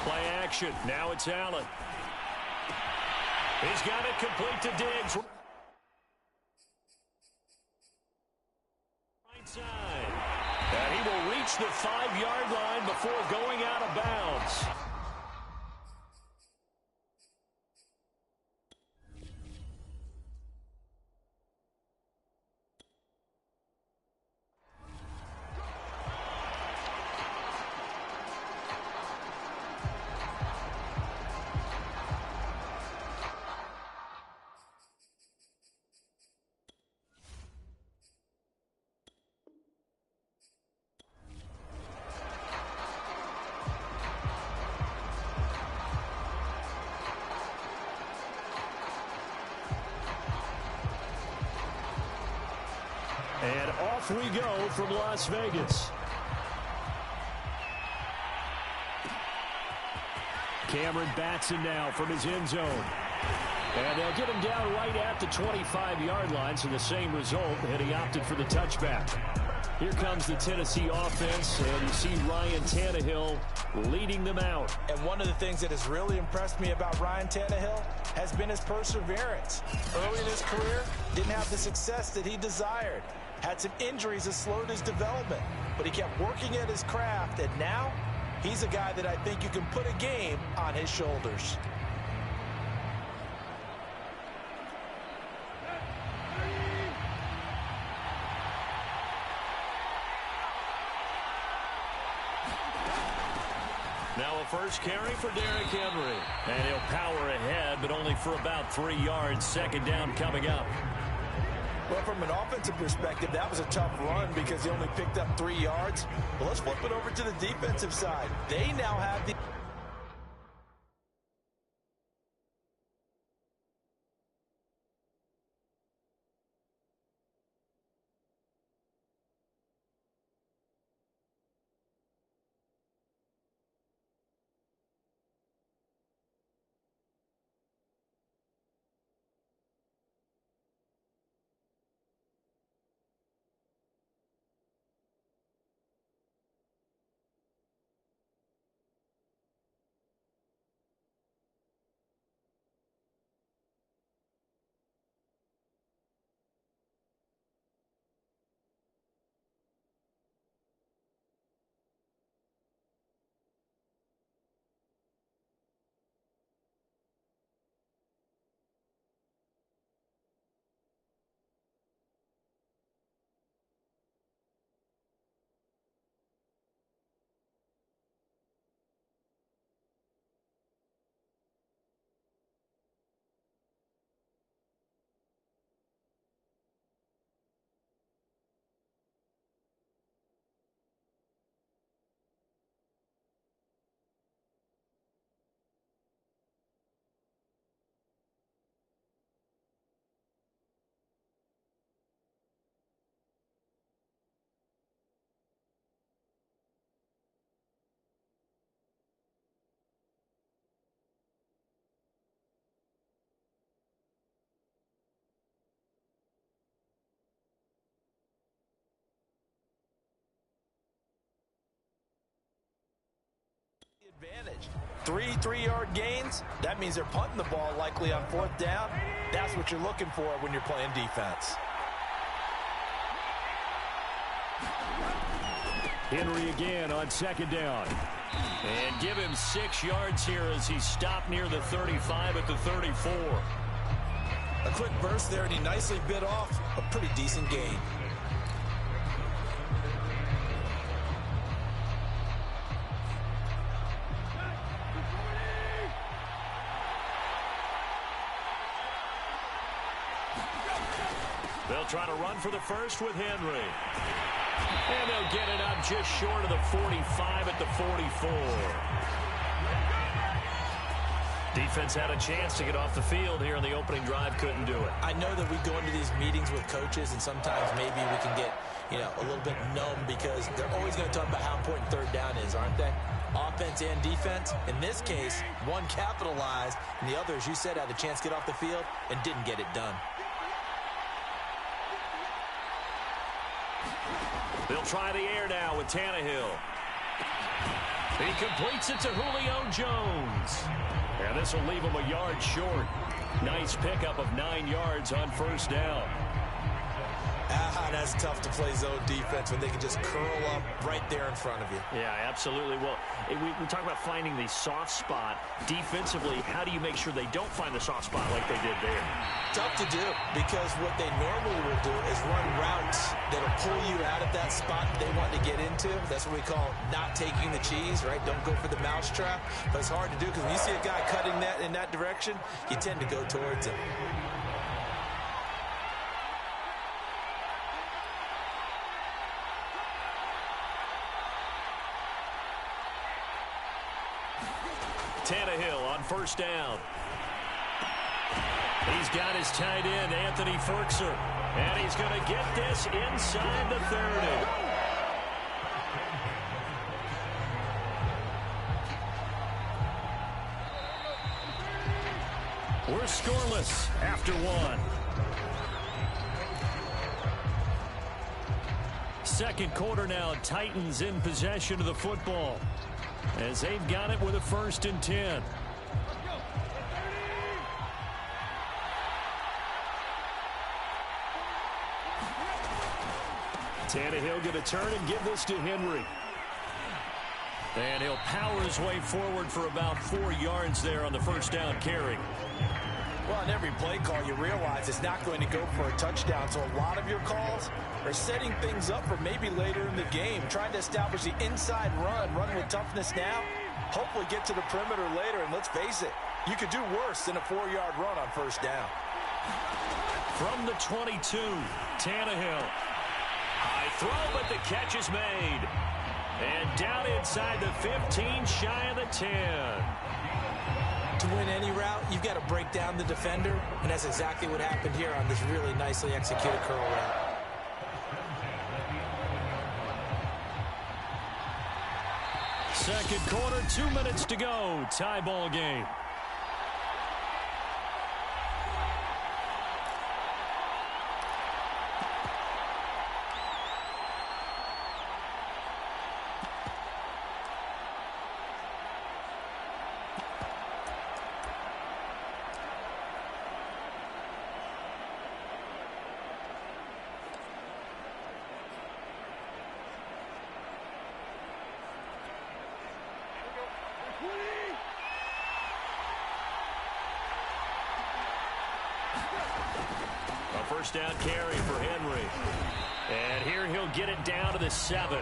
Play action. Now it's Allen. He's got it complete to Diggs. Right side. And he will reach the 5-yard line before going out of bounds. And off we go from Las Vegas. Cameron Batson now from his end zone. And they'll get him down right at the 25-yard line, so the same result, and he opted for the touchback. Here comes the Tennessee offense, and you see Ryan Tannehill leading them out. And one of the things that has really impressed me about Ryan Tannehill has been his perseverance. Early in his career, didn't have the success that he desired. Had some injuries that slowed his development, but he kept working at his craft, and now he's a guy that I think you can put a game on his shoulders. Now a first carry for Derrick Henry. And he'll power ahead, but only for about 3 yards. Second down coming up. Well, from an offensive perspective, that was a tough run because he only picked up 3 yards. But let's flip it over to the defensive side. They now have the advantage. 3 3-yard gains, that means they're punting the ball likely on 4th down. That's what you're looking for when you're playing defense. Henry again on 2nd down. And give him 6 yards here as he stopped near the 35 at the 34. A quick burst there, and he nicely bit off a pretty decent gain. They'll try to run for the first with Henry. And they'll get it up just short of the 45 at the 44. Defense had a chance to get off the field here in the opening drive, couldn't do it. I know that we go into these meetings with coaches, and sometimes maybe we can get, a little bit numb because they're always going to talk about how important 3rd down is, aren't they? Offense and defense. In this case, one capitalized, and the other, as you said, had a chance to get off the field and didn't get it done. They'll try the air now with Tannehill. He completes it to Julio Jones. And this will leave him a yard short. Nice pickup of 9 yards on first down. That's tough to play zone defense when they can just curl up right there in front of you. Yeah, absolutely. Well, we talk about finding the soft spot. Defensively, how do you make sure they don't find the soft spot like they did there? Tough to do, because what they normally will do is run routes that'll pull you out of that spot they want to get into. That's what we call not taking the cheese, right? Don't go for the mousetrap. But it's hard to do because when you see a guy cutting that in that direction, you tend to go towards him. Tannehill on first down. He's got his tight end, Anthony Ferkser. And he's going to get this inside the 30. We're scoreless after 1. Second quarter now, Titans in possession of the football, as they've got it with a 1st and 10. Tannehill going to turn and give this to Henry. And he'll power his way forward for about 4 yards there on the first down carry. Well, on every play call, you realize it's not going to go for a touchdown. So a lot of your calls are setting things up for maybe later in the game, trying to establish the inside run with toughness now, hopefully get to the perimeter later. And let's face it, you could do worse than a 4-yard run on first down. From the 22, Tannehill. High throw, but the catch is made. And down inside the 15, shy of the 10. To win any route, you've got to break down the defender, and that's exactly what happened here on this really nicely executed curl route. Second quarter, 2 minutes to go. Tie ball game. First down carry for Henry. And here he'll get it down to the 7.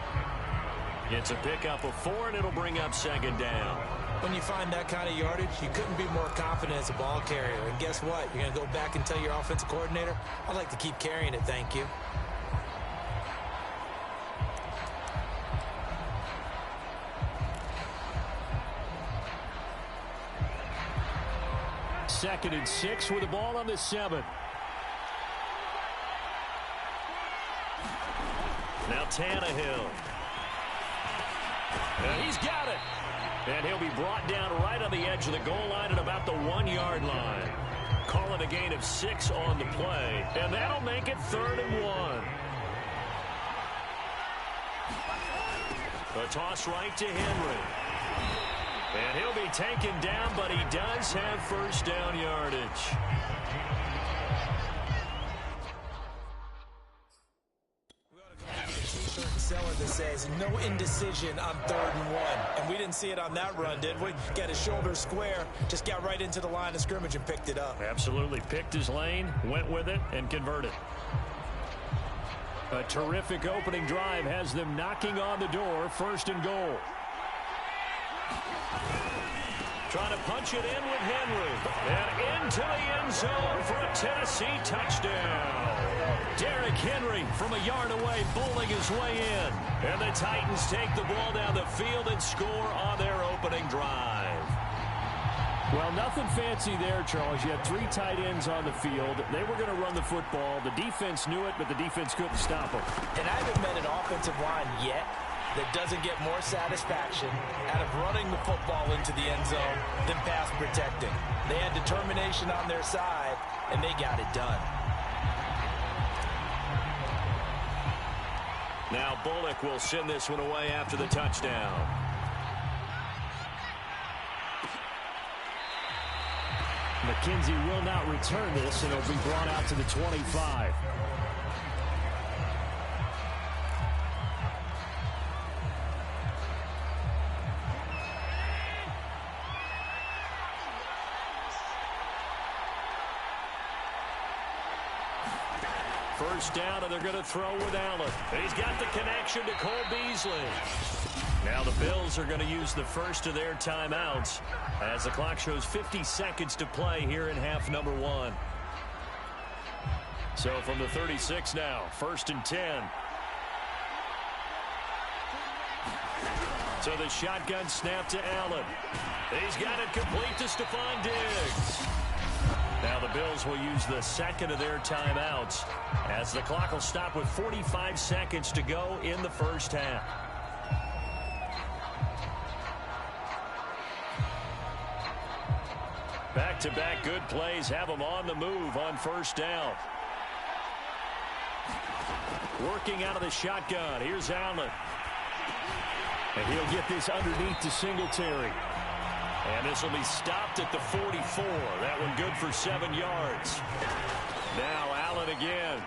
It's a pickup of 4, and it'll bring up second down. When you find that kind of yardage, you couldn't be more confident as a ball carrier. And guess what? You're going to go back and tell your offensive coordinator, I'd like to keep carrying it, thank you. Second and 6 with the ball on the 7. Now Tannehill. And he's got it. And he'll be brought down right on the edge of the goal line at about the 1-yard line. Call it a gain of 6 on the play. And that'll make it 3rd and 1. A toss right to Henry. And he'll be taken down, but he does have first down yardage. That says no indecision on 3rd and 1. And we didn't see it on that run, did we? Got his shoulder square, just got right into the line of scrimmage and picked it up. Absolutely. Picked his lane, went with it, and converted. A terrific opening drive has them knocking on the door. 1st and goal. Trying to punch it in with Henry. And into the end zone for a Tennessee touchdown. Derrick Henry from a yard away bowling his way in. And the Titans take the ball down the field and score on their opening drive. Well, nothing fancy there, Charles. You had 3 tight ends on the field. They were going to run the football. The defense knew it, but the defense couldn't stop them. And I haven't met an offensive line yet that doesn't get more satisfaction out of running the football into the end zone than pass protecting. They had determination on their side, and they got it done. Now Bullock will send this one away after the touchdown. McKenzie will not return this, and it'll be brought out to the 25. First down, and they're going to throw with Allen. He's got the connection to Cole Beasley. Now the Bills are going to use the first of their timeouts as the clock shows 50 seconds to play here in half number 1. So from the 36 now, 1st and 10. So the shotgun snap to Allen. He's got it complete to Stephon Diggs. Now the Bills will use the second of their timeouts as the clock will stop with 45 seconds to go in the first half. Back-to-back good plays have them on the move on first down. Working out of the shotgun. Here's Allen. And he'll get this underneath to Singletary. And this will be stopped at the 44. That one good for 7 yards. Now Allen again.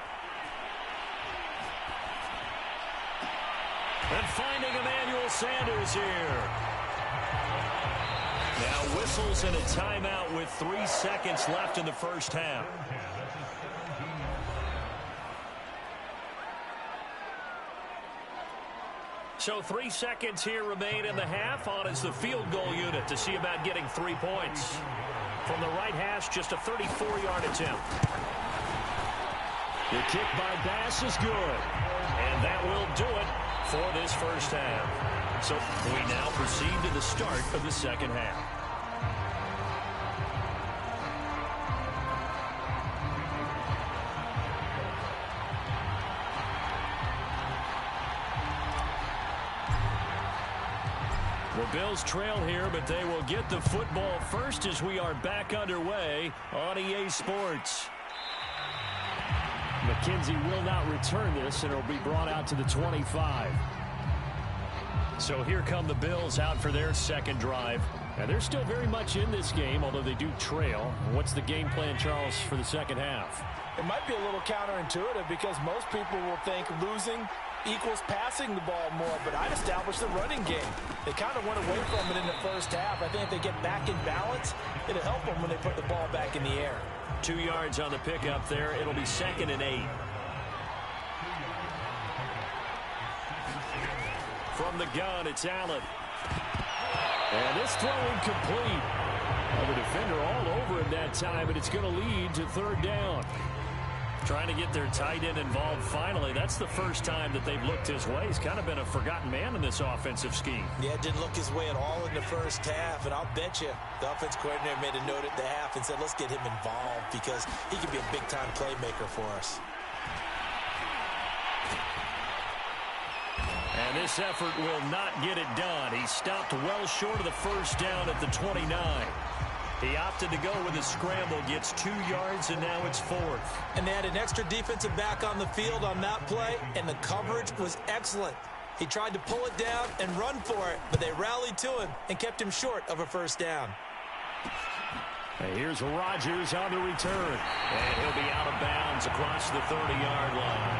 And finding Emmanuel Sanders here. Now whistles and a timeout with 3 seconds left in the first half. So 3 seconds here remain in the half. On is the field goal unit to see about getting 3 points. From the right hash, just a 34-yard attempt. The kick by Bass is good. And that will do it for this first half. So we now proceed to the start of the second half. The Bills trail here, but they will get the football first as we are back underway on EA Sports. McKenzie will not return this, and it'll be brought out to the 25. So here come the Bills out for their second drive. And they're still very much in this game, although they do trail. What's the game plan, Charles, for the second half? It might be a little counterintuitive because most people will think losing equals passing the ball more, but I'd establish the running game. They kind of went away from it in the first half. I think if they get back in balance, it'll help them when they put the ball back in the air. 2 yards on the pickup there. It'll be 2nd and 8. From the gun, it's Allen. And this throw incomplete. Well, the defender all over him that time, and it's going to lead to 3rd down. Trying to get their tight end involved finally. That's the first time that they've looked his way. He's kind of been a forgotten man in this offensive scheme. Yeah, didn't look his way at all in the first half, and I'll bet you the offense coordinator made a note at the half and said, let's get him involved because he can be a big-time playmaker for us. And this effort will not get it done. He stopped well short of the first down at the 29. He opted to go with a scramble, gets 2 yards, and now it's 4th. And they had an extra defensive back on the field on that play, and the coverage was excellent. He tried to pull it down and run for it, but they rallied to him and kept him short of a first down. And here's Rodgers on the return. And he'll be out of bounds across the 30-yard line.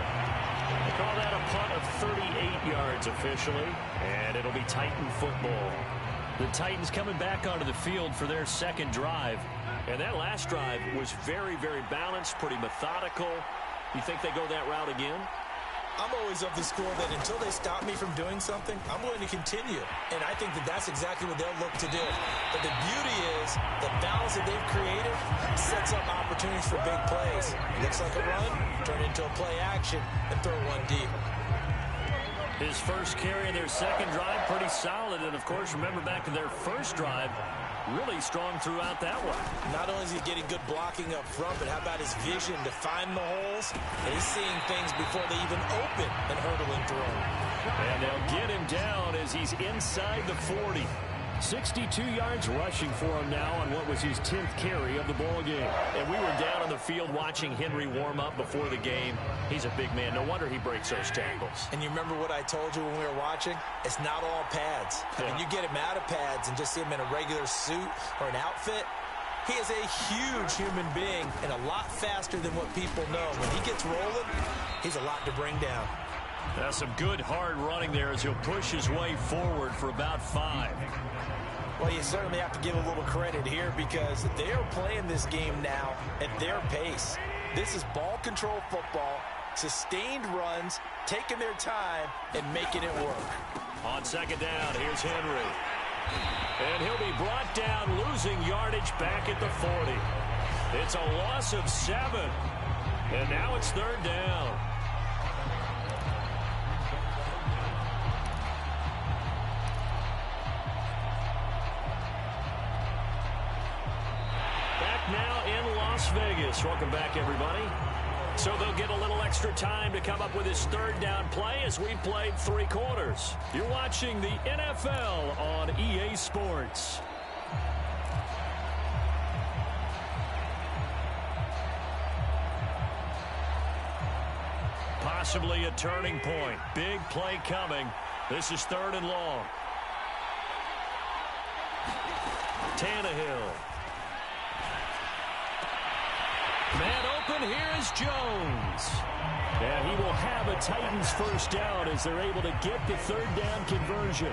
They call that a punt of 38 yards officially, and it'll be Titan football. The Titans coming back onto the field for their second drive. And that last drive was very, very balanced, pretty methodical. You think they go that route again? I'm always of the school that until they stop me from doing something, I'm going to continue. And I think that that's exactly what they'll look to do. But the beauty is the balance that they've created sets up opportunities for big plays. Looks like a run, turn into a play action, and throw one deep. His first carry of their second drive, pretty solid. And, of course, remember back to their first drive, really strong throughout that one. Not only is he getting good blocking up front, but how about his vision to find the holes? And he's seeing things before they even open and hurdling through them. And they'll get him down as he's inside the 40. 62 yards rushing for him now on what was his 10th carry of the ball game. And we were down on the field watching Henry warm up before the game. He's a big man. No wonder he breaks those tackles. And you remember what I told you when we were watching? It's not all pads. I mean, you get him out of pads and just see him in a regular suit or an outfit, He is a huge human being and a lot faster than what people know. When he gets rolling, he's a lot to bring down. That's some good hard running there as he'll push his way forward for about 5. Well, you certainly have to give a little credit here because they are playing this game now at their pace. This is ball control football, sustained runs, taking their time, and making it work. On second down, here's Henry. And he'll be brought down, losing yardage back at the 40. It's a loss of 7. And now it's third down. Now in Las Vegas. Welcome back, everybody. So they'll get a little extra time to come up with his third down play as we played 3 quarters. You're watching the NFL on EA Sports. Possibly a turning point. Big play coming. This is 3rd and long. Tannehill. Man open, here is Jones. And he will have a Titans first down as they're able to get the 3rd down conversion.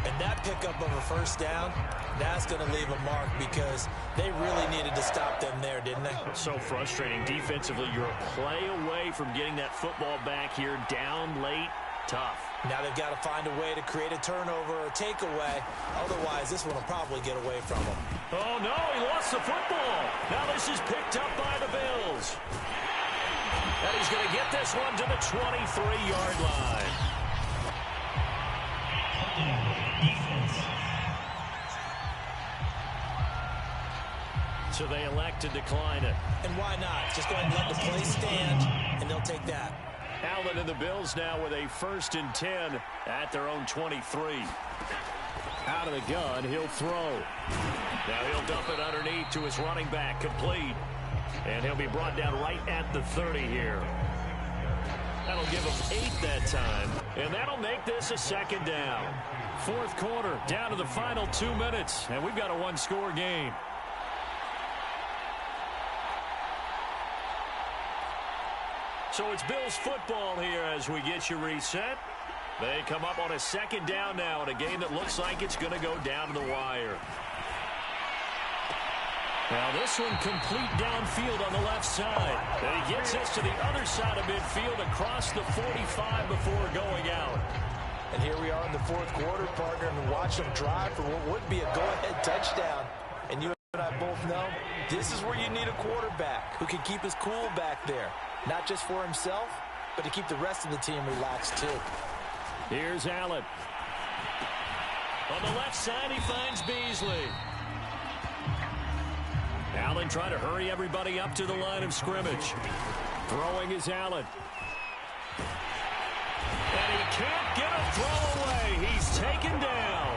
And that pickup of a first down, that's going to leave a mark because they really needed to stop them there, didn't they? So frustrating. Defensively, you're a play away from getting that football back here down late. Tough. Now they've got to find a way to create a turnover or takeaway. Otherwise, this one will probably get away from them. Oh, no, he lost the football. Now this is picked up by the Bills. And he's going to get this one to the 23-yard line. So they elect to decline it. And why not? Just go ahead and let the play stand, and they'll take that. Allen and the Bills now with a 1st and 10 at their own 23. Out of the gun, he'll throw. Now he'll dump it underneath to his running back, complete. And he'll be brought down right at the 30 here. That'll give him 8 that time. And that'll make this a 2nd down. 4th quarter, down to the final 2 minutes. And we've got a 1-score game. So it's Bills football here as we get you reset. They come up on a 2nd down now in a game that looks like it's going to go down to the wire. Now this one complete downfield on the left side. And he gets us to the other side of midfield across the 45 before going out. And here we are in the 4th quarter, partner, and watch them drive for what would be a go-ahead touchdown. And you and I both know this is where you need a quarterback who can keep his cool back there. Not just for himself, but to keep the rest of the team relaxed, too. Here's Allen. On the left side, he finds Beasley. Allen trying to hurry everybody up to the line of scrimmage. Throwing is Allen. And he can't get a throw away. He's taken down.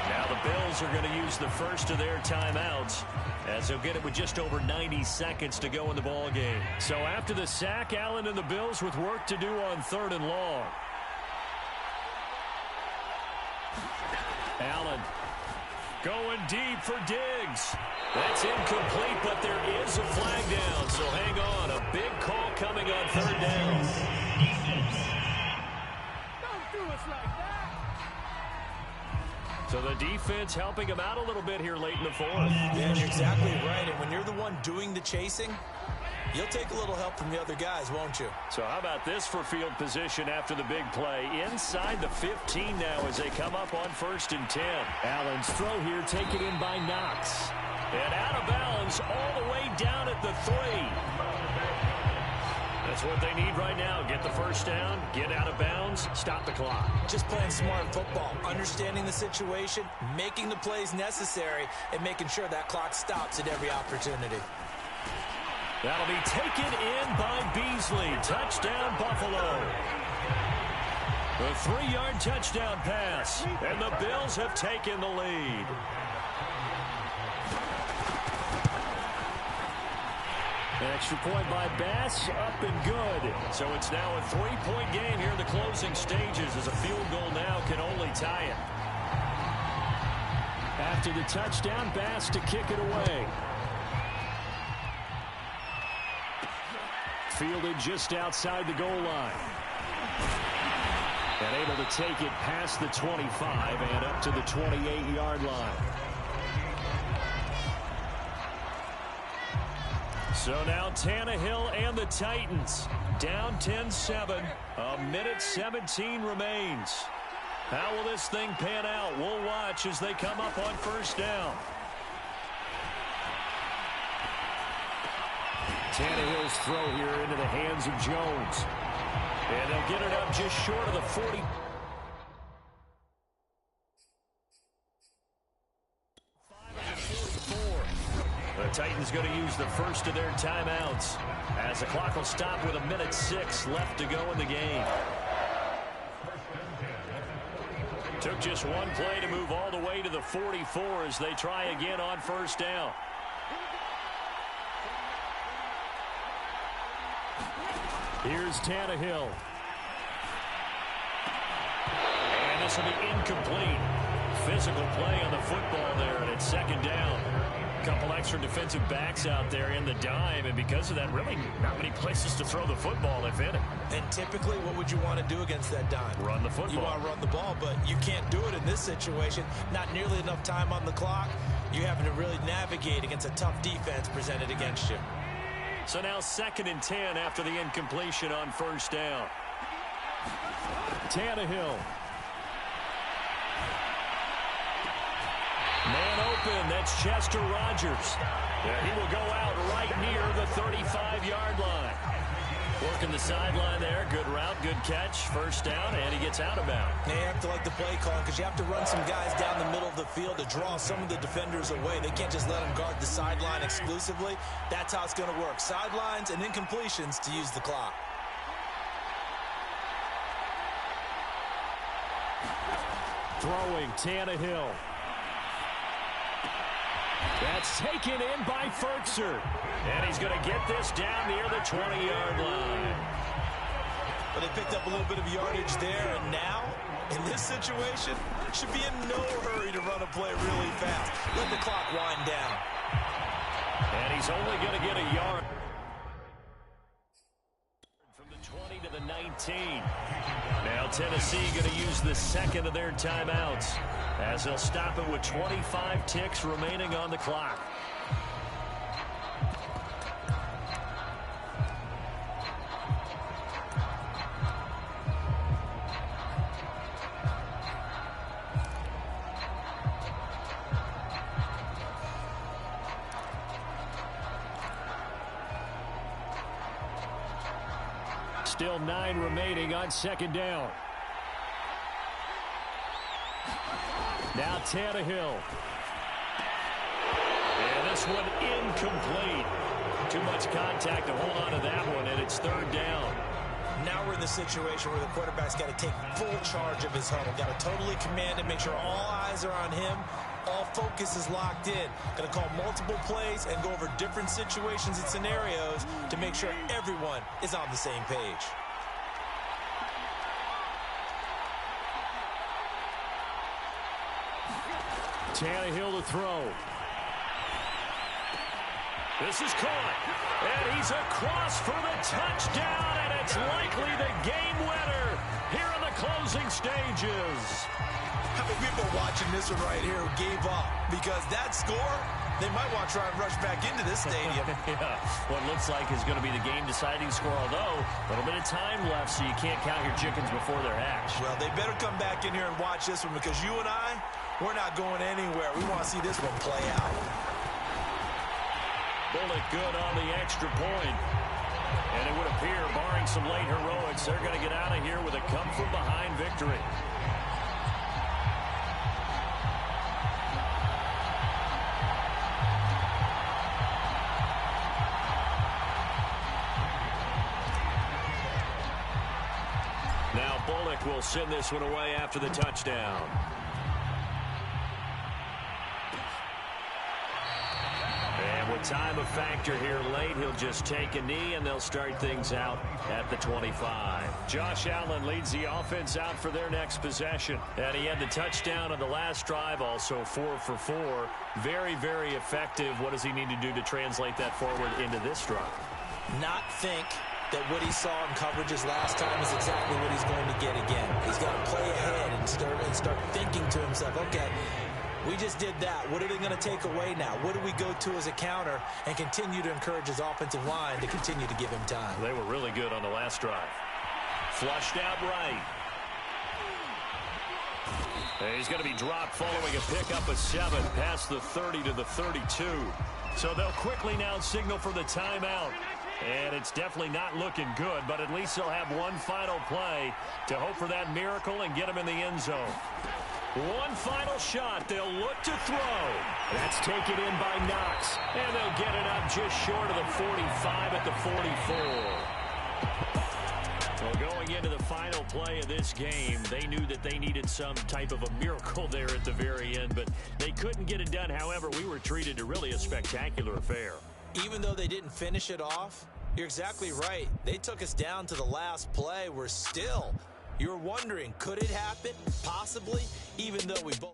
Now the Bills are going to use the first of their timeouts as they'll get it with just over 90 seconds to go in the ball game. So after the sack, Allen and the Bills with work to do on 3rd and long. Allen going deep for Diggs. That's incomplete, but there is a flag down, so hang on. A big call coming on 3rd down. Don't do us like that. So the defense helping him out a little bit here late in the 4th. Yeah, you're exactly right. And when you're the one doing the chasing, you'll take a little help from the other guys, won't you? So how about this for field position after the big play? Inside the 15 now as they come up on 1st and 10. Allen's throw here taken in by Knox. And out of bounds all the way down at the 3. That's what they need right now. Get the first down, get out of bounds, stop the clock. Just playing smart football, understanding the situation, making the plays necessary, and making sure that clock stops at every opportunity. That'll be taken in by Beasley. Touchdown, Buffalo. The 3-yard touchdown pass, and the Bills have taken the lead. An extra point by Bass, up and good. So it's now a 3-point game here in the closing stages as a field goal now can only tie it. After the touchdown, Bass to kick it away. Fielded just outside the goal line. And able to take it past the 25 and up to the 28-yard line. So now Tannehill and the Titans down 10-7. A minute 17 remains. How will this thing pan out? We'll watch as they come up on first down. Tannehill's throw here into the hands of Jones. And they'll get it up just short of the 40. The Titans going to use the first of their timeouts as the clock will stop with 1:06 left to go in the game. Took just one play to move all the way to the 44 as they try again on first down. Here's Tannehill. And this will be incomplete. Physical play on the football there, and it's second down. A couple extra defensive backs out there in the dime, and because of that, really not many places to throw the football, if any. And typically, what would you want to do against that dime? Run the football. You want to run the ball, but you can't do it in this situation. Not nearly enough time on the clock. You're having to really navigate against a tough defense presented against you. So now 2nd and 10 after the incompletion on first down. Tannehill. Man open, that's Chester Rogers. He will go out right near the 35-yard line. Working the sideline there. Good route, good catch. First down, and he gets out of bounds. They have to like the play call because you have to run some guys down the middle of the field to draw some of the defenders away. They can't just let them guard the sideline exclusively. That's how it's going to work. Sidelines and incompletions to use the clock. Throwing, Tannehill. That's taken in by Ferkser. And he's going to get this down near the 20-yard line. But they picked up a little bit of yardage there, and now, in this situation, should be in no hurry to run a play really fast. Let the clock wind down. And he's only going to get a yard. From the 20 to the 19. Now Tennessee going to use the second of their timeouts as they'll stop it with 25 ticks remaining on the clock. Still 9 remaining on second down. Now Tannehill. And this one incomplete. Too much contact to hold on to that one, and it's third down. Now we're in the situation where the quarterback's got to take full charge of his huddle. Got to totally command it, make sure all eyes are on him. All focus is locked in. Going to call multiple plays and go over different situations and scenarios to make sure everyone is on the same page. Tannehill to throw. This is caught. And he's across for the touchdown, and it's likely the game winner here in the closing stages. How many people are watching this one right here who gave up? Because that score, they might want to try and rush back into this stadium. Yeah, what looks like is going to be the game-deciding score, although a little bit of time left, so you can't count your chickens before they're hatched. Well, they better come back in here and watch this one because you and I, we're not going anywhere. We want to see this one play out. Bullet good on the extra point. And it would appear, barring some late heroics, they're going to get out of here with a come-from-behind victory. Now Bullock will send this one away after the touchdown. time a factor here late. He'll just take a knee, and they'll start things out at the 25. Josh Allen leads the offense out for their next possession. And he had the touchdown on the last drive, also 4 for 4. Very, very effective. What does he need to do to translate that forward into this drive? Not think that what he saw in coverages last time is exactly what he's going to get again. He's got to play ahead and start thinking to himself, okay, we just did that. What are they going to take away now? What do we go to as a counter? And continue to encourage his offensive line to continue to give him time. They were really good on the last drive. Flushed out right. And he's going to be dropped following a pickup of 7 past the 30 to the 32. So they'll quickly now signal for the timeout. And it's definitely not looking good, but at least they'll have one final play to hope for that miracle and get him in the end zone. One final shot. They'll look to throw. That's taken in by Knox. And they'll get it up just short of the 45 at the 44. Well, going into the final play of this game, they knew that they needed some type of a miracle there at the very end, but they couldn't get it done. However, we were treated to really a spectacular affair. Even though they didn't finish it off, you're exactly right. They took us down to the last play. We're still, you're wondering, could it happen? Possibly, even though we both